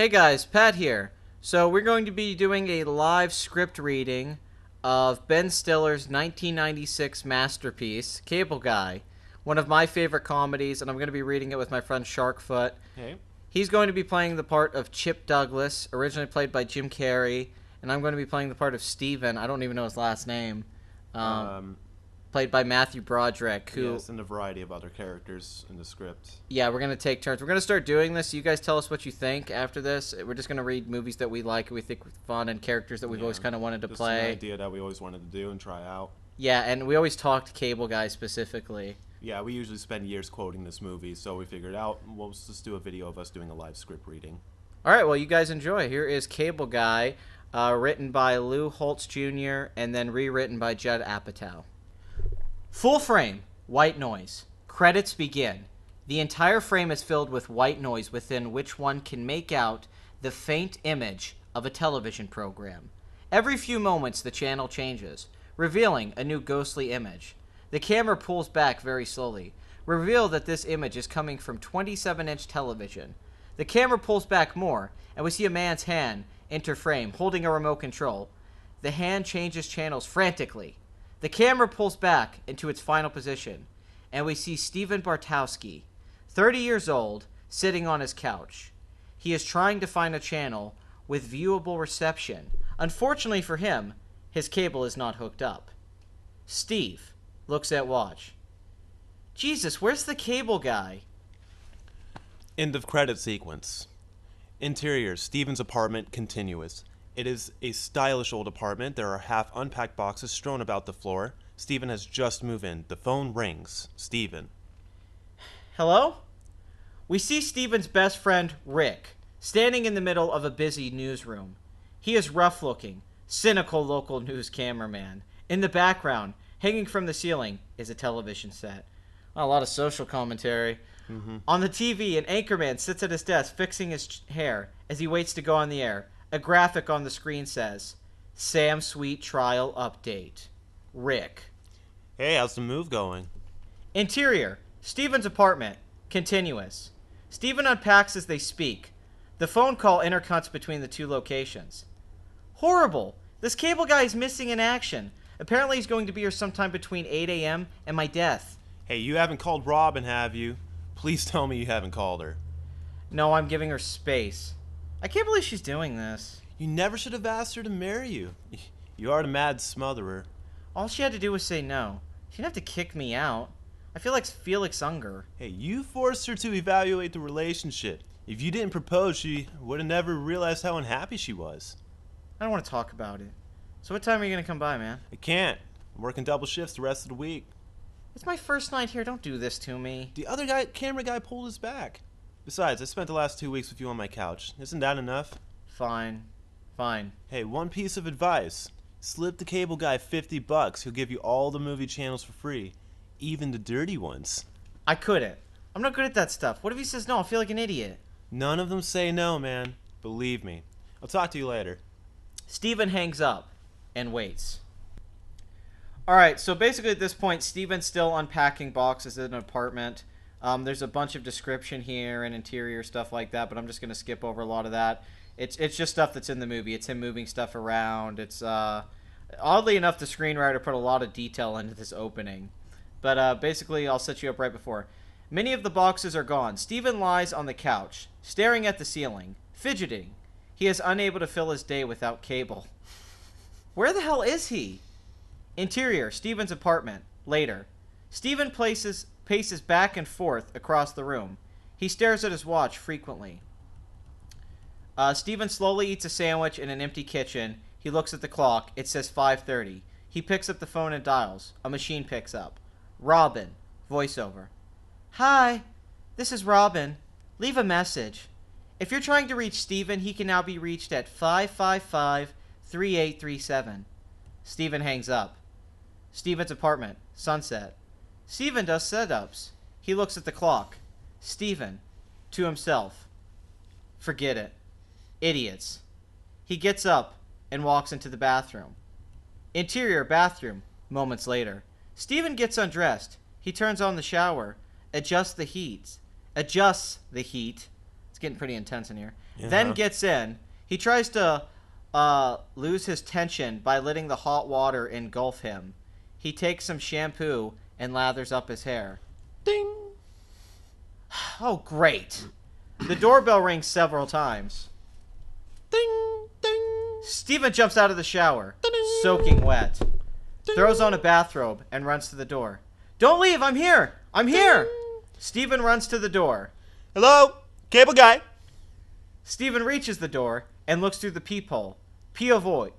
Hey guys, Pat here. So we're going to be doing a live script reading of Ben Stiller's 1996 masterpiece, Cable Guy, one of my favorite comedies, and I'm going to be reading it with my friend Sharkfoot. Hey. He's going to be playing the part of Chip Douglas, originally played by Jim Carrey, and I'm going to be playing the part of Steven, I don't even know his last name, played by Matthew Broderick, who... Yes, and a variety of other characters in the script. Yeah, we're going to take turns. We're going to start doing this. You guys tell us what you think after this. We're just going to read movies that we like and we think are fun and characters that we've always kind of wanted to Just play. an idea that we always wanted to do and try out. Yeah, and we always talked Cable Guy specifically. Yeah, we usually spend years quoting this movie, so we figured out, we'll just do a video of us doing a live script reading. All right, well, you guys enjoy. Here is Cable Guy, written by Lou Holtz Jr. and then rewritten by Judd Apatow. Full frame, white noise. Credits begin. The entire frame is filled with white noise within which one can make out the faint image of a television program. Every few moments the channel changes, revealing a new ghostly image. The camera pulls back very slowly, reveal that this image is coming from 27-inch television. The camera pulls back more, and we see a man's hand enter frame, holding a remote control. The hand changes channels frantically. The camera pulls back into its final position, and we see Stephen Bartowski, 30 years old, sitting on his couch. He is trying to find a channel with viewable reception. Unfortunately for him, his cable is not hooked up. Steve looks at watch. Jesus, where's the Cable Guy? End of credit sequence. Interior, Steven's apartment, continuous. It is a stylish old apartment. There are half unpacked boxes strewn about the floor. Steven has just moved in. The phone rings. Steven. Hello? We see Steven's best friend, Rick, standing in the middle of a busy newsroom. He is rough-looking, cynical local news cameraman. In the background, hanging from the ceiling, is a television set. A lot of social commentary. On the TV, an anchorman sits at his desk fixing his hair as he waits to go on the air. A graphic on the screen says, Sam Sweet Trial Update. Rick. Hey, how's the move going? Interior, Steven's apartment, continuous. Steven unpacks as they speak. The phone call intercuts between the two locations. Horrible! This Cable Guy is missing in action. Apparently he's going to be here sometime between 8 a.m. and my death. Hey, you haven't called Robin, have you? Please tell me you haven't called her. No, I'm giving her space. I can't believe she's doing this. You never should have asked her to marry you. You are the mad smotherer. All she had to do was say no. She didn't have to kick me out. I feel like Felix Unger. Hey, you forced her to evaluate the relationship. If you didn't propose, she would have never realized how unhappy she was. I don't want to talk about it. So what time are you going to come by, man? I can't. I'm working double shifts the rest of the week. It's my first night here. Don't do this to me. The other camera guy pulled his back. Besides, I spent the last 2 weeks with you on my couch. Isn't that enough? Fine. Fine. Hey, one piece of advice. Slip the Cable Guy $50. He'll give you all the movie channels for free. Even the dirty ones. I couldn't. I'm not good at that stuff. What if he says no? I'll feel like an idiot. None of them say no, man. Believe me. I'll talk to you later. Steven hangs up and waits. Alright, so basically at this point, Steven's still unpacking boxes in an apartment. There's a bunch of description here and interior stuff like that, but I'm just going to skip over a lot of that. It's just stuff that's in the movie. It's him moving stuff around. It's oddly enough, the screenwriter put a lot of detail into this opening. But basically, I'll set you up right before. Many of the boxes are gone. Steven lies on the couch, staring at the ceiling, fidgeting. He is unable to fill his day without cable. Where the hell is he? Interior, Steven's apartment. Later. Steven paces back and forth across the room. He stares at his watch frequently. Steven slowly eats a sandwich in an empty kitchen. He looks at the clock. It says 5:30. He picks up the phone and dials. A machine picks up. Robin. Voiceover. Hi, this is Robin. Leave a message. If you're trying to reach Steven, he can now be reached at 555-3837. Steven hangs up. Steven's apartment. Sunset. Steven does setups. He looks at the clock. Steven. To himself. Forget it. Idiots. He gets up and walks into the bathroom. Interior bathroom. Moments later. Steven gets undressed. He turns on the shower. Adjusts the heat. It's getting pretty intense in here. Then gets in. He tries to lose his tension by letting the hot water engulf him. He takes some shampoo and lathers up his hair. Ding! Oh, great. The doorbell rings several times. Ding! Ding! Steven jumps out of the shower, Ding. soaking wet. Ding. Throws on a bathrobe and runs to the door. Don't leave, I'm here! I'm here! Steven runs to the door. Hello? Cable guy? Steven reaches the door and looks through the peephole. POV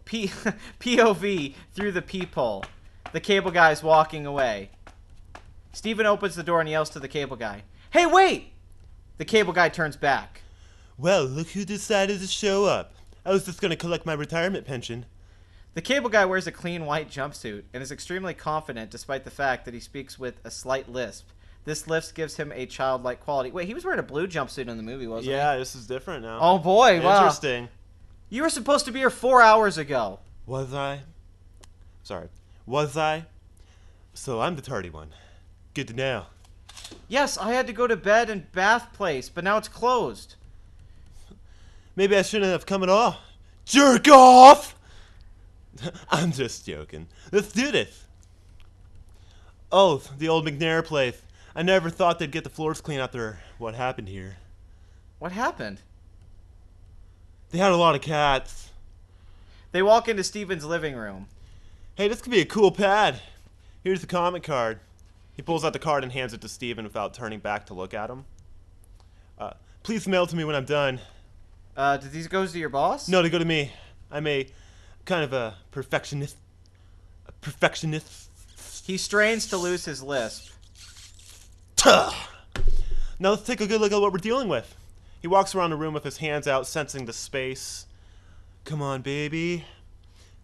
through the peephole. The cable guy's walking away. Steven opens the door and yells to the cable guy. Hey, wait! The cable guy turns back. Well, look who decided to show up. I was just going to collect my retirement pension. The cable guy wears a clean white jumpsuit and is extremely confident despite the fact that he speaks with a slight lisp. This lisp gives him a childlike quality. Wait, he was wearing a blue jumpsuit in the movie, wasn't he? Yeah, this is different now. Oh, boy. Wow. Interesting. You were supposed to be here 4 hours ago. Was I? Sorry. Was I? So I'm the tardy one. Good to know. Yes, I had to go to bed in Bath Place, but now it's closed. Maybe I shouldn't have come at all. Jerk off! I'm just joking. Let's do this. Oh, the old McNair place. I never thought they'd get the floors clean after what happened here. What happened? They had a lot of cats. They walk into Steven's living room. Hey, this could be a cool pad. Here's the comic card. He pulls out the card and hands it to Steven without turning back to look at him. Please mail to me when I'm done. Did these go to your boss? No, they go to me. I'm a kind of a perfectionist. A perfectionist. He strains to lose his lisp. Tuh. Now let's take a good look at what we're dealing with. He walks around the room with his hands out, sensing the space. Come on, baby.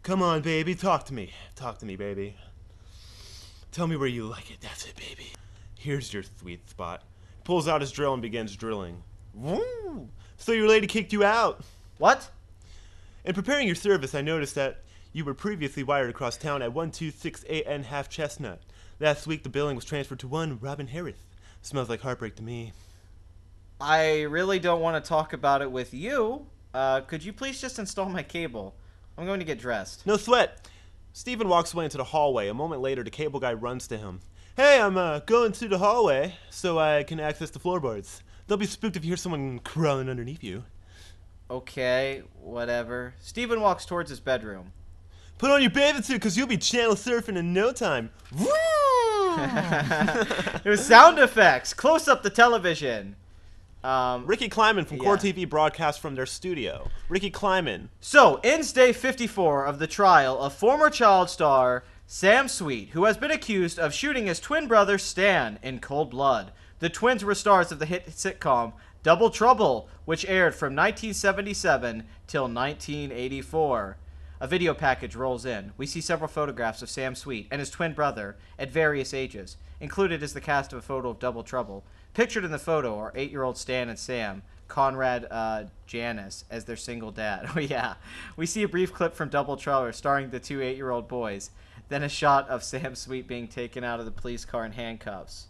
Come on, baby. Talk to me. Talk to me, baby. Tell me where you like it. That's it, baby. Here's your sweet spot. Pulls out his drill and begins drilling. Woo! So your lady kicked you out. What? In preparing your service, I noticed that you were previously wired across town at 126AN Half Chestnut. Last week, the billing was transferred to one Robin Harris. Smells like heartbreak to me. I really don't want to talk about it with you. Could you please just install my cable? I'm going to get dressed. No sweat. Steven walks away into the hallway. A moment later, the cable guy runs to him. Hey, I'm going to the hallway so I can access the floorboards. Don't be spooked if you hear someone crawling underneath you. Okay, whatever. Steven walks towards his bedroom. Put on your bathing suit because you'll be channel surfing in no time. Woo! It was sound effects. Close up the television. Ricky Kleiman from Core yeah. TV broadcast from their studio. Ricky Kleiman. So, ends day 54 of the trial of former child star Sam Sweet, who has been accused of shooting his twin brother Stan in cold blood. The twins were stars of the hit sitcom Double Trouble, which aired from 1977 till 1984. A video package rolls in. We see several photographs of Sam Sweet and his twin brother at various ages. Included is the cast of a photo of Double Trouble. Pictured in the photo are 8-year-old Stan and Sam, Conrad Janis as their single dad. Oh yeah. We see a brief clip from Double Trouble starring the two 8-year-old boys. Then a shot of Sam Sweet being taken out of the police car in handcuffs.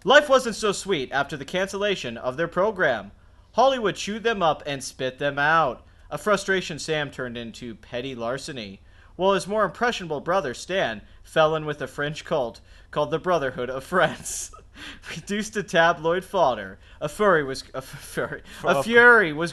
Life wasn't so sweet after the cancellation of their program. Hollywood chewed them up and spit them out. A frustration Sam turned into petty larceny, while his more impressionable brother Stan fell in with a French cult called the Brotherhood of Friends. Reduced to tabloid fodder, a fury was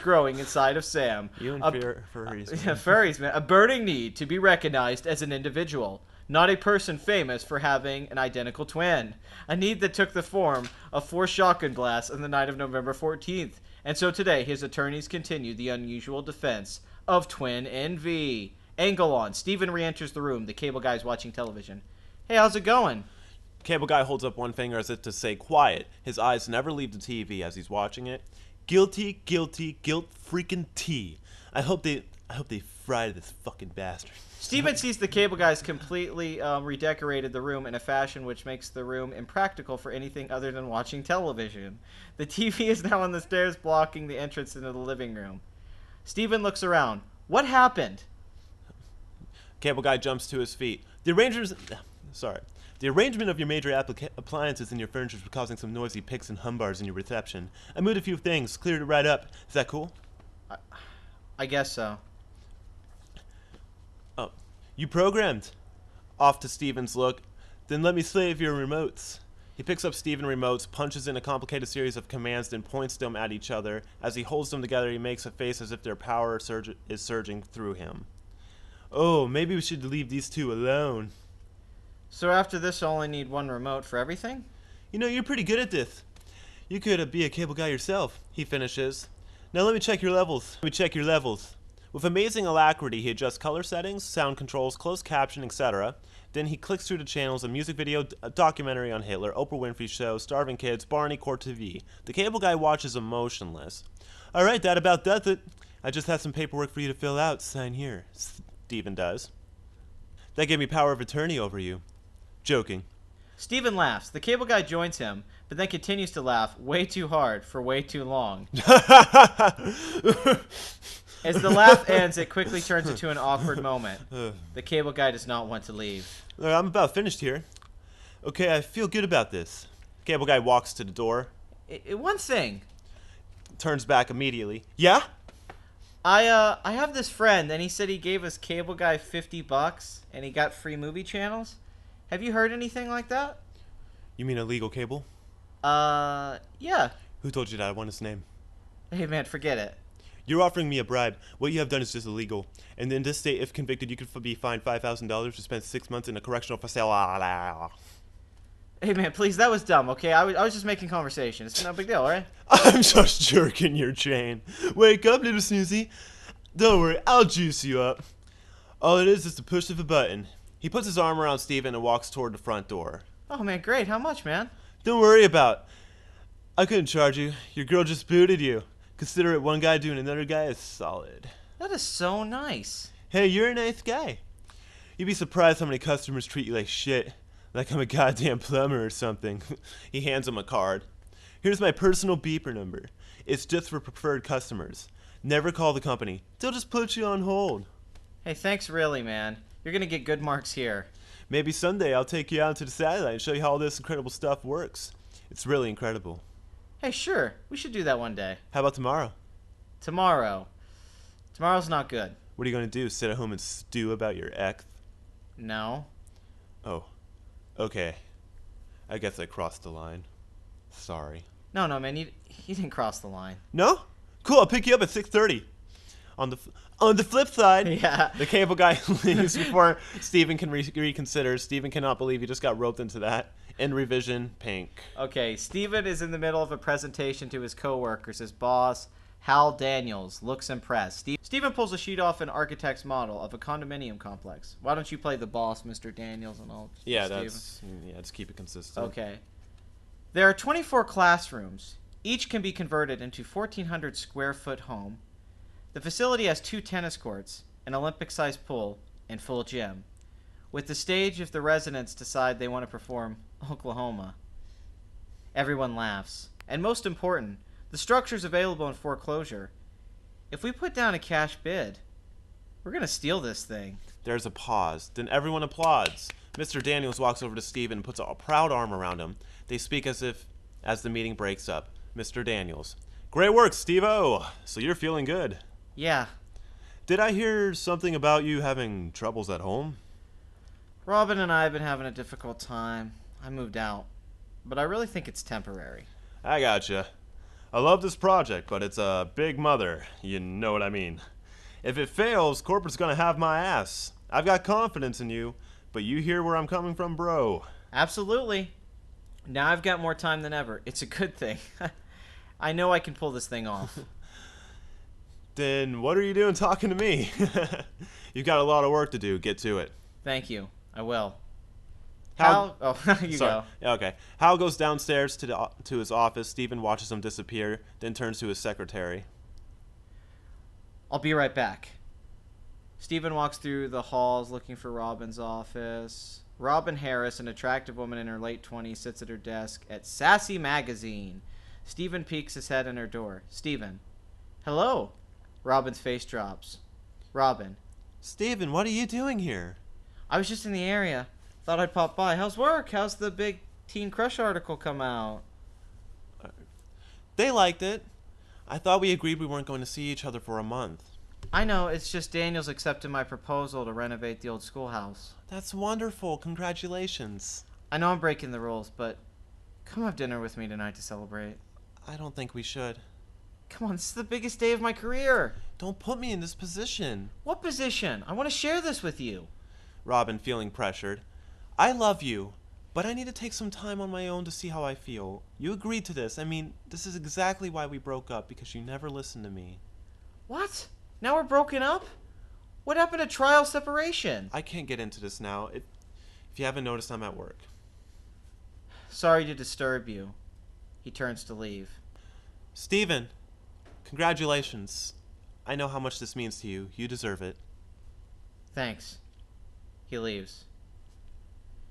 growing inside of Sam. You and furries. Furries, man. A burning need to be recognized as an individual, not a person famous for having an identical twin. A need that took the form of 4 shotgun blasts on the night of November 14th. And so today, his attorneys continued the unusual defense of twin envy. Angle on. Steven re-enters the room. The cable guy's watching television. Hey, how's it going? Cable guy holds up one finger as if to say quiet. His eyes never leave the TV as he's watching it. Guilty, guilty, guilt freaking tea. I hope they fry this fucking bastard. Steven sees the cable guys completely redecorated the room in a fashion which makes the room impractical for anything other than watching television. The TV is now on the stairs blocking the entrance into the living room. Steven looks around. What happened? Cable guy jumps to his feet. The arrangers Sorry. The arrangement of your major appliances in your furniture is causing some noisy picks and humbars in your reception. I moved a few things, cleared it right up. Is that cool? I guess so. Oh, you programmed. Off to Steven's look. Then let me save your remotes. He picks up Steven remotes, punches in a complicated series of commands, then points them at each other. As he holds them together, he makes a face as if their power is surging through him. Oh, maybe we should leave these two alone. So after this, I'll only need one remote for everything? You know, you're pretty good at this. You could be a cable guy yourself, he finishes. Now let me check your levels. With amazing alacrity, he adjusts color settings, sound controls, closed caption, etc. Then he clicks through the channels, a music video, a documentary on Hitler, Oprah Winfrey Show, Starving Kids, Barney, Court TV. The cable guy watches emotionless. Alright, that about does it. I just have some paperwork for you to fill out. Sign here. Steven does. That gave me power of attorney over you. Joking. Steven laughs. The cable guy joins him, but then continues to laugh way too hard for way too long. As the laugh ends, it quickly turns into an awkward moment. The cable guy does not want to leave. I'm about finished here. Okay, I feel good about this. Cable guy walks to the door. One thing. Turns back immediately. Yeah? I have this friend, and he said he gave us cable guy $50, and he got free movie channels. Have you heard anything like that? You mean illegal cable? Yeah. Who told you that? I want his name. Hey, man, forget it. You're offering me a bribe. What you have done is just illegal. And in this state, if convicted, you could be fined $5,000 to spend 6 months in a correctional facility. Hey, man, please, that was dumb, okay? I was just making conversation. It's no big deal, all right? I'm just jerking your chain. Wake up, little snoozy. Don't worry, I'll juice you up. All it is the push of a button. He puts his arm around Steven and walks toward the front door. Oh, man, great. How much, man? Don't worry about it. I couldn't charge you. Your girl just booted you. Consider it one guy doing another guy is solid. That is so nice. Hey, you're a nice guy. You'd be surprised how many customers treat you like shit. Like I'm a goddamn plumber or something. He hands him a card. Here's my personal beeper number. It's just for preferred customers. Never call the company. They'll just put you on hold. Hey, thanks really, man. You're gonna get good marks here. Maybe someday I'll take you out to the satellite and show you how all this incredible stuff works. It's really incredible. Hey, sure. We should do that one day. How about tomorrow? Tomorrow. Tomorrow's not good. What are you going to do? Sit at home and stew about your ex? No. Oh. Okay. I guess I crossed the line. Sorry. No, man. You didn't cross the line. No? Cool. I'll pick you up at 6:30. On the flip side, Yeah. the cable guy leaves before Steven can reconsider. Steven cannot believe he just got roped into that. In revision, pink. Okay, Steven is in the middle of a presentation to his coworkers. His boss, Hal Daniels, looks impressed. Steven pulls a sheet off an architect's model of a condominium complex. Why don't you play the boss, Mr. Daniels, and all? Yeah, just keep it consistent. Okay. There are 24 classrooms. Each can be converted into 1,400 square foot home. The facility has 2 tennis courts, an Olympic-sized pool, and full gym, with the stage if the residents decide they want to perform Oklahoma. Everyone laughs. And most important, the structure's available in foreclosure. If we put down a cash bid, we're going to steal this thing. There's a pause. Then everyone applauds. Mr. Daniels walks over to Steven and puts a proud arm around him. They speak as the meeting breaks up. Mr. Daniels. Great work, Steve-O. So you're feeling good. Yeah. Did I hear something about you having troubles at home? Robin and I have been having a difficult time. I moved out. But I really think it's temporary. I gotcha. I love this project, but it's a big mother. You know what I mean. If it fails, corporate's gonna have my ass. I've got confidence in you, but you hear where I'm coming from, bro. Absolutely. Now I've got more time than ever. It's a good thing. I know I can pull this thing off. Then what are you doing talking to me? You've got a lot of work to do. Get to it. Thank you. I will. Hal? Oh, you Sorry. go. Yeah, okay. Hal goes downstairs to his office. Steven watches him disappear, then turns to his secretary. I'll be right back. Steven walks through the halls looking for Robin's office. Robin Harris, an attractive woman in her late 20s, sits at her desk at Sassy Magazine. Steven peeks his head in her door. Steven. Hello. Robin's face drops. Robin. Steven, what are you doing here? I was just in the area. Thought I'd pop by. How's work? How's the big Teen Crush article come out? They liked it. I thought we agreed we weren't going to see each other for a month. I know, it's just Daniel's accepted my proposal to renovate the old schoolhouse. That's wonderful. Congratulations. I know I'm breaking the rules, but come have dinner with me tonight to celebrate. I don't think we should. Come on, this is the biggest day of my career. Don't put me in this position. What position? I want to share this with you. Robin, feeling pressured. I love you, but I need to take some time on my own to see how I feel. You agreed to this. I mean, this is exactly why we broke up, because you never listened to me. What? Now we're broken up? What happened to trial separation? I can't get into this now. If you haven't noticed, I'm at work. Sorry to disturb you. He turns to leave. Steven, congratulations. I know how much this means to you. You deserve it. Thanks. He leaves.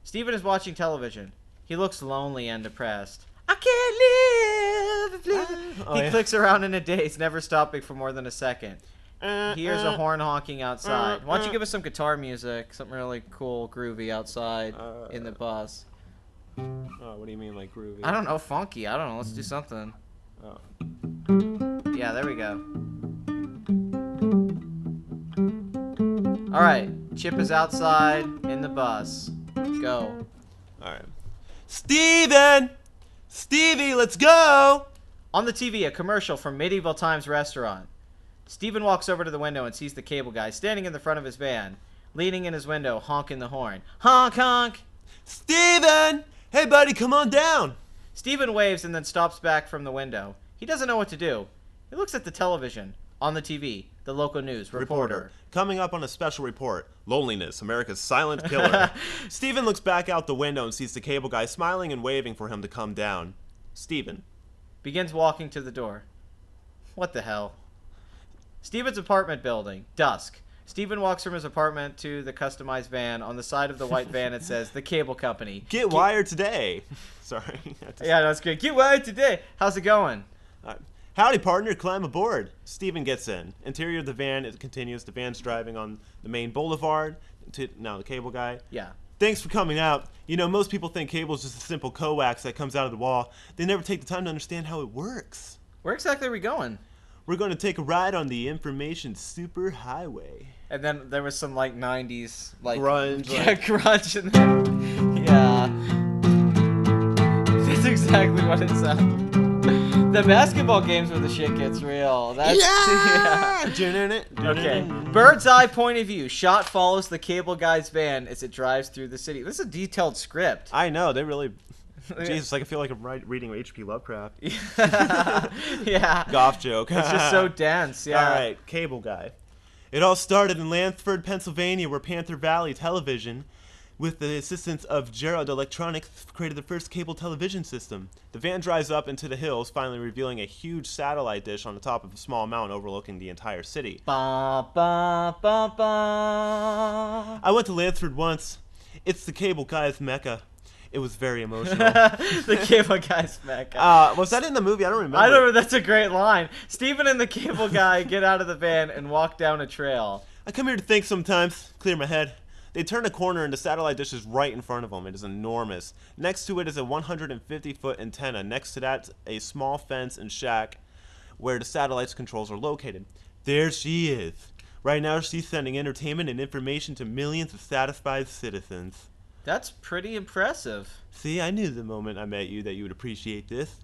Steven is watching television. He looks lonely and depressed. I can't live. He clicks around in a daze, never stopping for more than a second. He hears a horn honking outside. Why don't you give us some guitar music? Something really cool, groovy outside in the bus. Oh, what do you mean, like groovy? I don't know, funky. I don't know. Let's do something. Oh. Yeah, there we go. Alright, Chip is outside in the bus. Go. Alright. Steven! Stevie, let's go! On the TV, a commercial from Medieval Times Restaurant. Steven walks over to the window and sees the cable guy standing in the front of his van, leaning in his window, honking the horn. Honk, honk! Steven! Hey, buddy, come on down! Steven waves and then stops back from the window. He doesn't know what to do. He looks at the television. On the TV, the local news reporter. Coming up on a special report. Loneliness, America's silent killer. Steven looks back out the window and sees the cable guy smiling and waving for him to come down. Steven begins walking to the door. What the hell? Steven's apartment building. Dusk. Steven walks from his apartment to the customized van. On the side of the white van it says, the cable company. Get wired today. Sorry. Yeah, that's good. Get wired today. How's it going? Howdy, partner. Climb aboard. Steven gets in. Interior of the van, it continues. The van's driving on the main boulevard. Now the cable guy. Yeah. Thanks for coming out. You know, most people think cable is just a simple coax that comes out of the wall. They never take the time to understand how it works. Where exactly are we going? We're going to take a ride on the information superhighway. And then there was some like 90s like grunge. Yeah, grunge in there. Yeah. That's exactly what it sounds. The basketball games where the shit gets real. That's, yeah! Okay. Bird's eye point of view. Shot follows the cable guy's van as it drives through the city. This is a detailed script. I know. They really... Jesus, I feel like I'm reading H.P. Lovecraft. Yeah. Golf joke. It's just so dense. Yeah. All right. Cable guy. It all started in Lansford, Pennsylvania, where Panther Valley Television, with the assistance of Gerald Electronics, created the first cable television system. The van drives up into the hills, finally revealing a huge satellite dish on the top of a small mountain overlooking the entire city. Ba, ba, ba, ba. I went to Lansford once. It's the cable guy's mecca. It was very emotional. The cable guy's mecca. Was that in the movie? I don't remember. I don't know. That's a great line. Steven and the cable guy get out of the van and walk down a trail. I come here to think sometimes, clear my head. They turn a corner and the satellite dish is right in front of them. It is enormous. Next to it is a 150-foot antenna. Next to that, a small fence and shack where the satellite's controls are located. There she is. Right now, she's sending entertainment and information to millions of satisfied citizens. That's pretty impressive. See, I knew the moment I met you that you would appreciate this.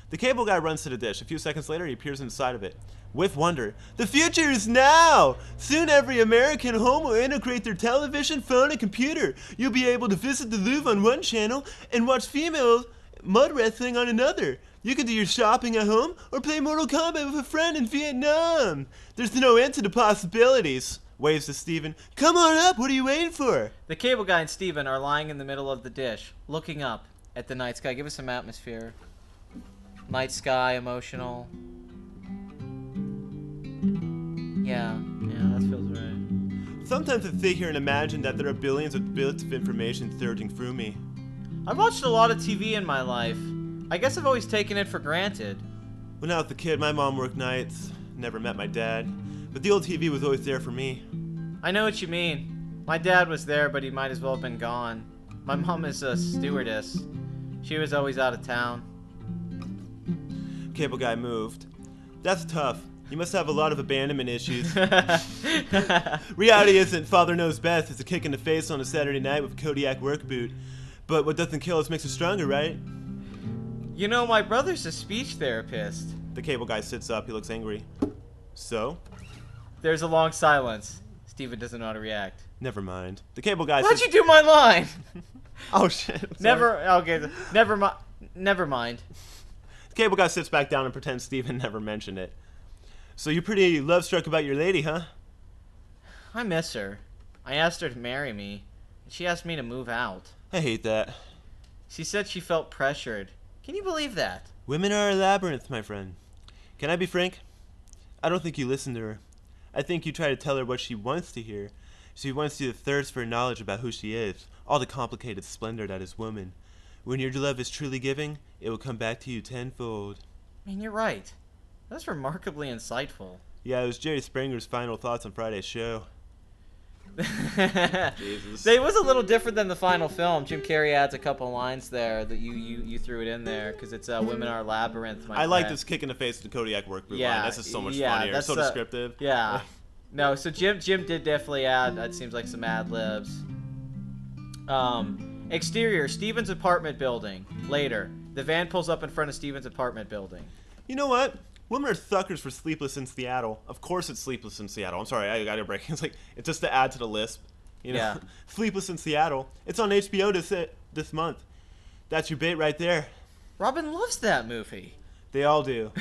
The cable guy runs to the dish. A few seconds later, he appears inside of it. With wonder, the future is now! Soon every American home will integrate their television, phone, and computer. You'll be able to visit the Louvre on one channel and watch female mud wrestling on another. You can do your shopping at home or play Mortal Kombat with a friend in Vietnam. There's no end to the possibilities. Waves to Steven. Come on up, what are you waiting for? The cable guy and Steven are lying in the middle of the dish, looking up at the night sky. Give us some atmosphere. Night sky, emotional. Yeah, that feels right. Sometimes I sit here and imagine that there are billions of bits of information surging through me. I've watched a lot of TV in my life. I guess I've always taken it for granted. When I was a kid, my mom worked nights. Never met my dad. But the old TV was always there for me. I know what you mean. My dad was there, but he might as well have been gone. My mom is a stewardess. She was always out of town. Cable guy moved. That's tough. You must have a lot of abandonment issues. Reality isn't father knows best. It's a kick in the face on a Saturday night with a Kodiak work boot. But what doesn't kill us makes us stronger, right? You know, my brother's a speech therapist. The cable guy sits up. He looks angry. So? There's a long silence. Steven doesn't know how to react. Never mind. The cable guy Why'd sits... you do my line? Oh, shit. I'm sorry. Never. Okay. Never mind. The cable guy sits back down and pretends Steven never mentioned it. So you're pretty love-struck about your lady, huh? I miss her. I asked her to marry me. She asked me to move out. I hate that. She said she felt pressured. Can you believe that? Women are a labyrinth, my friend. Can I be frank? I don't think you listen to her. I think you try to tell her what she wants to hear. She wants you to thirst for knowledge about who she is, all the complicated splendor that is woman. When your love is truly giving, it will come back to you tenfold. I mean, you're right. That's remarkably insightful. Yeah, it was Jerry Springer's final thoughts on Friday's show. Jesus. It was a little different than the final film. Jim Carrey adds a couple lines there that you threw it in there because it's women are a labyrinth. I like this kick in the face of the Kodiak work boot line. This is so much funnier. It's so descriptive. Yeah. No, so Jim did definitely add. It seems like some ad libs. Exterior: Steven's apartment building. Later, the van pulls up in front of Steven's apartment building. You know what? Women are suckers for Sleepless in Seattle. Of course it's Sleepless in Seattle. I'm sorry, I got a break. It's just to add to the lisp. You know? Yeah. Sleepless in Seattle. It's on HBO this month. That's your bait right there. Robin loves that movie. They all do.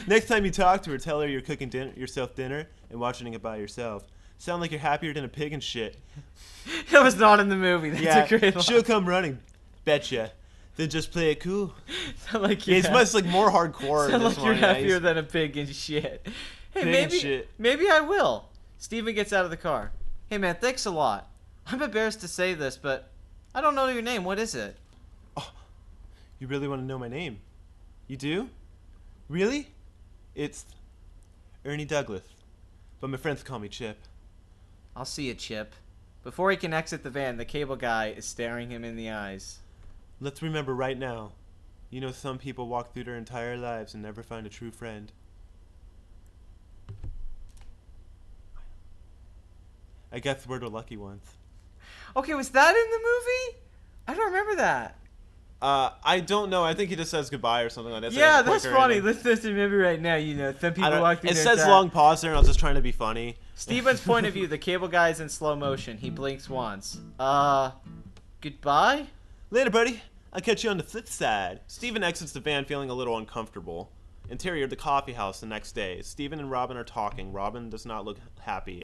Next time you talk to her, tell her you're cooking yourself dinner and watching it by yourself. Sound like you're happier than a pig and shit. It was not in the movie. That's a great line. She'll come running. Betcha. Then just play it cool. Sound like it's much like more hardcore. Sound like you're happier than a pig and shit. Hey, maybe I will. Steven gets out of the car. Hey man, thanks a lot. I'm embarrassed to say this, but I don't know your name. What is it? Oh, you really want to know my name? You do? Really? It's Ernie Douglas, but my friends call me Chip. I'll see you, Chip. Before he can exit the van, the cable guy is staring him in the eyes. Let's remember right now, you know some people walk through their entire lives and never find a true friend. I guess we're the lucky ones. Okay, was that in the movie? I don't remember that. I don't know. I think he just says goodbye or something like that. Yeah, that's funny. Let's just remember right now, you know, some people walk through it says long pause there, and I was just trying to be funny. Steven's point of view, the cable guy's in slow motion. He blinks once. Goodbye? Later, buddy. I'll catch you on the flip side. Steven exits the van feeling a little uncomfortable. Interior, the coffee house the next day. Steven and Robin are talking. Robin does not look happy.